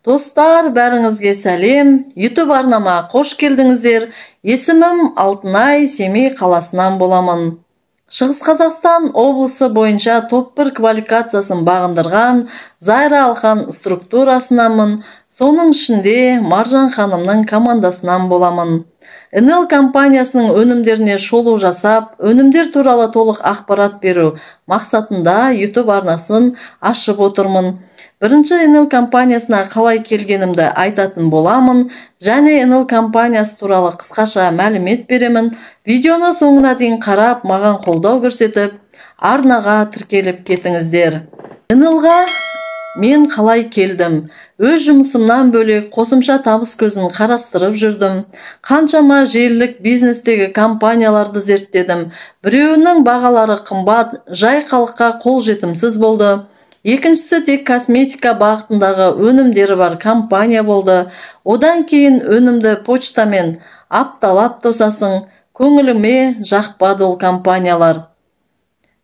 Dostlar, бәріңізге сәлем. YouTube арнама қош келдіңіздер. Есімім Алтынай, Семей қаласынан боламын. Шығыс Қазақстан облысы бойынша топ 1 квалификациясын бағындырған Зайра Алхан структурасынамын. Соның ішінде Маржан ханымның командасынан боламын. НЛ компаниясының өнімдеріне шолу жасап, өнімдер туралы толық ақпарат беру мақсатында YouTube арнасын ашып отырмын. Бірінші НЛ компаниясына қалай келгенімді айтатын боламын, және НЛ компаниясы туралы қысқаша мәлімет беремін. Видеоны соңына дейін қарап, маған қолдау көрсетіп, арнаға тіркеліп кетіңіздер. НЛ-ға мен қалай келдім? Өз жұмысымнан бөлек қосымша табыс көзін қарастырып жүрдім. Қаншама желілік бизнестегі компанияларды зерттедім. Біреуінің бағалары қымбат, жай халыққа қолжетімсіз болды. Екіншісі тек косметика бағытындағы өнімдері бар компания болды. Одан кейін өнімді почтамен апталап тосасың, көңіліме жақпады ол компаниялар.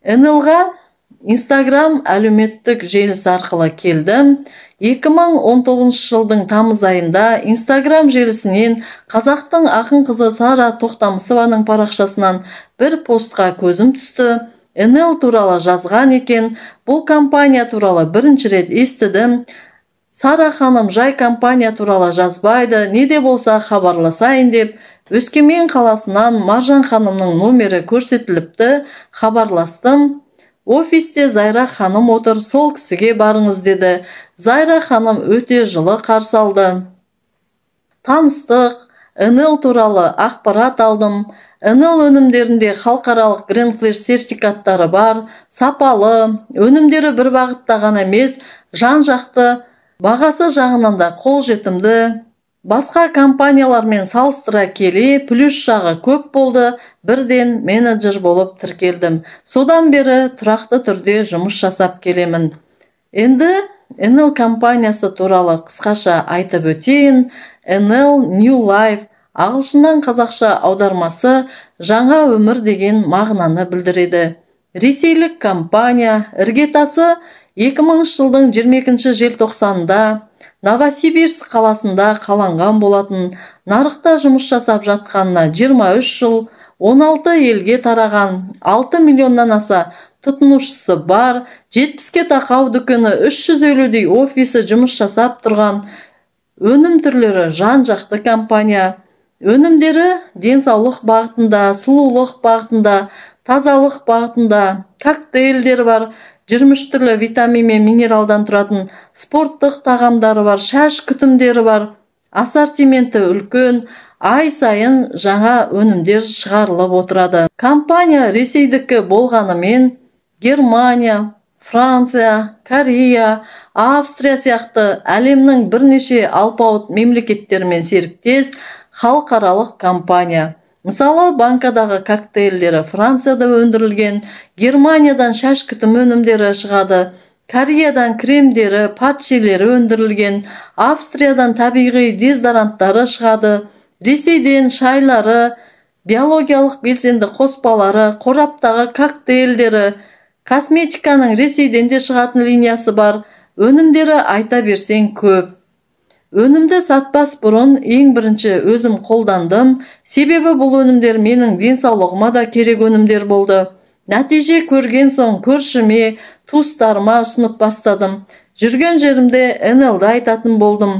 НЛ-ға Instagram әлеуметтік желісі арқылы келдім. 2019 жылдың тамыз айында Instagram желісінен қазақтың ақын қызы Сара Тоқтамысованың парақшасынан бір постқа көзім түсті. НЛ туралы жазған екен. Бұл компания туралы бірінші рет естідім. Сара ханым жай компания туралы жазбайды, не де болса хабарласайын деп, Өскемен қаласынан Маржан ханымның номері көрсетіліпті, хабарластым. Офисте Зайра ханым отыр, сол кісіге барыңыз деді. Зайра ханым өте жылы қарсы алды. Таныстық, НЛ туралы ақпарат алдым. НЛ өнімдерінде халықаралық Гренфлеш сертификаттары бар, сапалы, өнімдері бір бағытта ғана емес, жан-жақты, бағасы жағынан да қолжетімді. Басқа компаниялармен салыстыра келе, плюс жағы көп болды, бірден менеджер болып тіркелдім. Содан бері тұрақты түрде жұмыс жасап келемін. Енді НЛ компаниясы туралы қысқаша айтып өтейін. НЛ New Life ағылшыннан қазақша аудармасы жаңа өмір деген мағынаны білдіреді. Ресейлік компания іргетасы 2000 жылдың 22 желтоқсанында Новосибирск қаласында қаланған болатын. Нарықта жұмыс жасап жатқанына 23 жыл, 16 елге тараған, 6 миллионнан аса тұтынушысы бар, 70-ке тақау дүкені, 350-дей офисі жұмыс жасап тұрған. Өнім түрлері жан-жақты компания. Өнімдері денсаулық бағытында, сұлулық бағытында, тазалық бағытында, коктейльдер бар, 23 түрлі витамин мен минералдан тұратын спорттық тағамдары бар, шаш күтімдері бар, ассортименті үлкен, ай сайын жаңа өнімдер шығарылып отырады. Компания Ресейдікі болғанымен Германия, Франция, Корея, Австрия сияқты әлемнің бірнеше алпауыт мемлекеттермен серіктес халықаралық компания. Мысалы, банкадағы коктейльдері Францияда өндірілген, Германиядан шаш күтім өнімдері шығады, Кореядан кремдері, патчелері өндірілген, Австриядан табиғи дезодоранттары шығады, Ресейден шайлары, биологиялық белсенді қоспалары, қораптағы коктейльдері, косметиканың Ресейден де шығатын линиясы бар, өнімдері айта берсең көп. Өнімді сатпас бұрын ең бірінші өзім қолдандым, себебі бұл өнімдер менің денсаулығыма да керек өнімдер болды. Нәтиже көрген соң көршіме, туыстарыма ұсынып бастадым. Жүрген жерімде НЛ-ді айтатын болдым.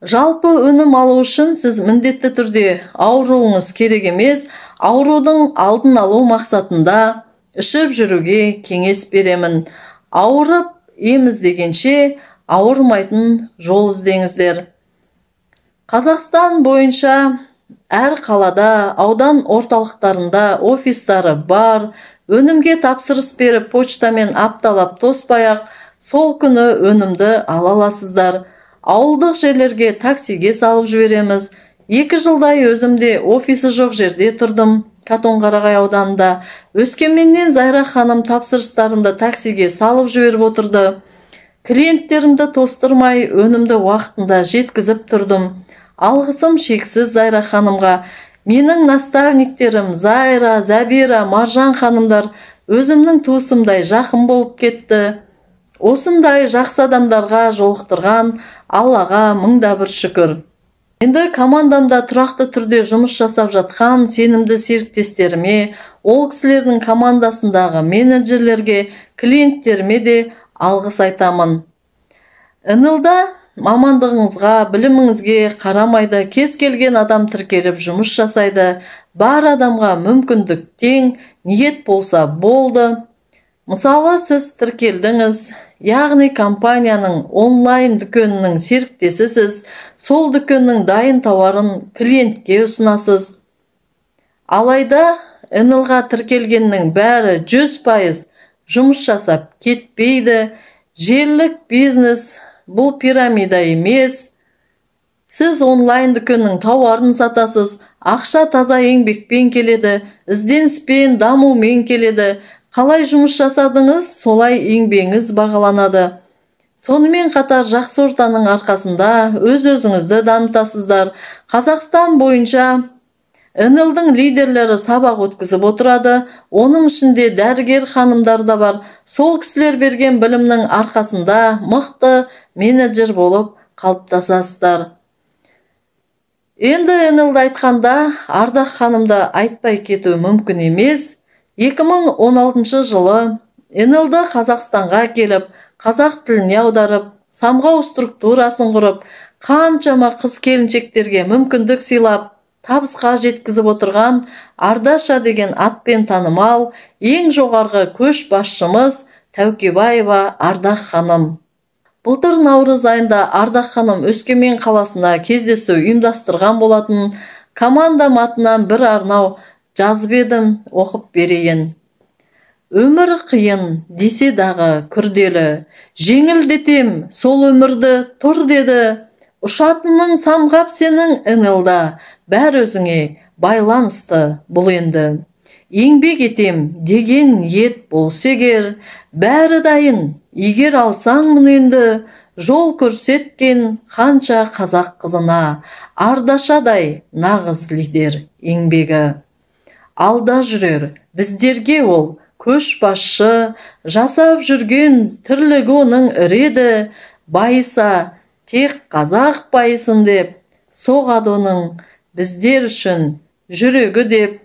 Жалпы өнім алу үшін сіз міндетті түрде ауруыңыз керек емес, аурудың алдын алу мақсатында ішіп жүруге кеңес беремін. Ауырып ем іздегенше ауырмайтын жол іздеңіздер. Қазақстан бойынша әр қалада, аудан орталықтарында офистары бар. Өнімге тапсырыс беріп, почтамен апталап тоспай-ақ сол күні өнімді ала аласыздар. Ауылдық жерлерге таксиге салып жібереміз. 2 жылдай өзімде офисі жоқ жерде тұрдым. Қатонқарағай ауданында. Өскеменнен Зайра ханым тапсырыстарында таксиге салып жіберіп отырды. Клиенттерімді тостырмай, өнімді уақытында жеткізіп тұрдым. Алғысым шексіз Зайра ханымға. Менің наставниктерім Зайра, Забира, Маржан ханымдар өзімнің туысымдай жақын болып кетті. Осындай жақсы адамдарға жолықтырған Аллаға мыңда бір шүкір. Енді командамда тұрақты түрде жұмыс жасап жатқан сенімді серіктестеріме, ол кісілердің командасындағы менеджерлерге, клиенттеріме де алғыс айтамын. НЛ-да мамандығыңызға, біліміңізге қарамайды, кез келген адам тіркеліп жұмыс жасайды. Бар адамға мүмкіндік тең, ниет болса болды. Мысалы, сіз тіркелдіңіз, яғни компанияның онлайн дүкенінің серіктесісіз, сол дүкеннің дайын тауарын клиентке ұсынасыз. Алайда НЛ-ға тіркелгеннің бәрі 100% жұмыс жасап кетпейді. Желілік бизнес бұл пирамида емес. Сіз онлайн дүкеннің тауарын сатасыз, ақша таза еңбекпен келеді, ізденіспен, дамумен келеді. Қалай жұмыс жасадыңыз, солай еңбегіңіз бағаланады. Сонымен қатар жақсы ортаның арқасында өз-өзіңізді дамытасыздар. Қазақстан бойынша НЛ-дің лидерлері сабақ өткізіп отырады. Оның ішінде дәрігер ханымдар да бар. Сол кісілер берген білімнің арқасында мықты менеджер болып қалыптасасыздар. Енді НЛ-ді айтқанда Ардақ ханымды айтпай кету мүмкін емес. 2016 жылы НЛ-ді Қазақстанға келіп, қазақ тіліне аударып, самғау структурасын құрып, қаншама қыз келіншектерге мүмкіндік сыйлап, табысқа жеткізіп отырған Ардаша деген атпен танымал ең жоғарғы көшбасшымыз Тәукебаева Ардақ ханым. Былтыр наурыз айында Ардақ ханым Өскемен қаласына кездесу ұйымдастырған болатын. Командам атынан бір арнау жазып едім, оқып берейін. Өмір қиын, десе дағы күрделі, жеңілдетем сол өмірді тұр деді. Ұшатының самғап сенің НЛ-да, бәр өзіңе байланысты бұл енді. Еңбек етем деген ниет болса егер, бәрі дайын, егер алсаң мұненді, жол көрсеткен қанша қазақ қызына, Ардашадай нағыз лидер еңбегі. Алда жүрер, біздерге ол көшбасшы, жасап жүрген тірлігі оның іреді, байыса, тек қазақ байысын деп, соғады оның біздер үшін жүрегі деп.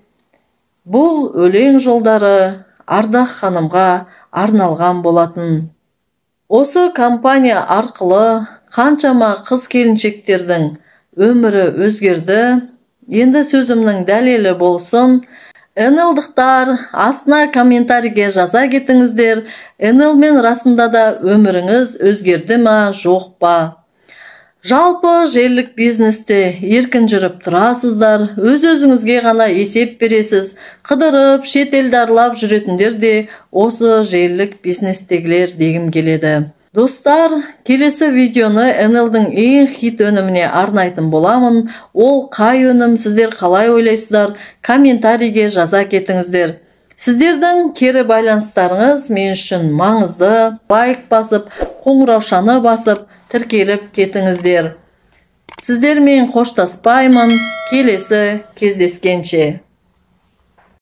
Бұл өлең жолдары Ардақ ханымға арналған болатын. Осы компания арқылы қаншама қыз келіншектердің өмірі өзгерді. Енді сөзімнің дәлелі болсын. НЛ-дықтар астына комментарийге жаза кетіңіздер. НЛ-мен расында да өміріңіз өзгерді ма, жоқ па? Жалпы желілік бизнесте еркін жүріп тұрасыздар, өз-өзіңізге ғана есеп бересіз. Қыдырып, шетелді аралап жүретіндер де осы желілік бизнестегілер дегім келеді. Достар, келесі видеоны НЛ-дің ең хит өніміне арнайтын боламын. Ол қай өнім, сіздер қалай ойлайсыздар? Комментарийге жаза кетіңіздер. Сіздердің кері байланыстарыңыз мен үшін маңызды. Лайк басып, қоңыраушаны басып, тіркеліп кетіңіздер. Сіздермен қоштаспаймын. Келесі кездескенше.